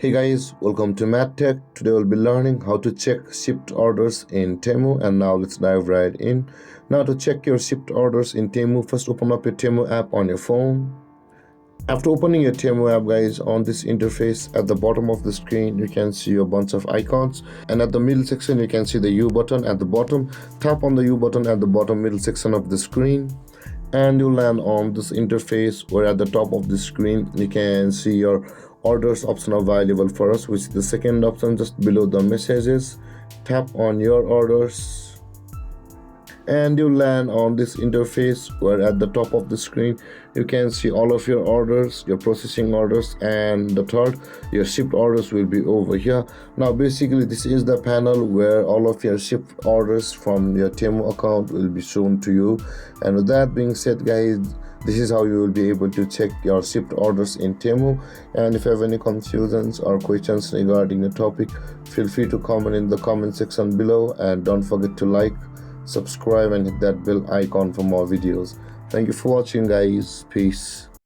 Hey guys, welcome to Matt Tech. Today we'll be learning how to check shipped orders in Temu, and now let's dive right in. Now to check your shipped orders in Temu, first open up your Temu app on your phone. After opening your Temu app, guys, on this interface at the bottom of the screen you can see a bunch of icons, and at the middle section you can see the U button at the bottom. Tap on the U button at the bottom middle section of the screen and you land on this interface where at the top of the screen you can see your orders option available for us, which is the second option just below the messages. Tap on your orders and you land on this interface where at the top of the screen you can see all of your orders, your processing orders, and the third, your shipped orders will be over here. Now basically this is the panel where all of your shipped orders from your Temu account will be shown to you. And with that being said, guys, this is how you will be able to check your shipped orders in Temu. And if you have any confusions or questions regarding the topic, feel free to comment in the comment section below, and don't forget to like, subscribe and hit that bell icon for more videos. Thank you for watching, guys. Peace.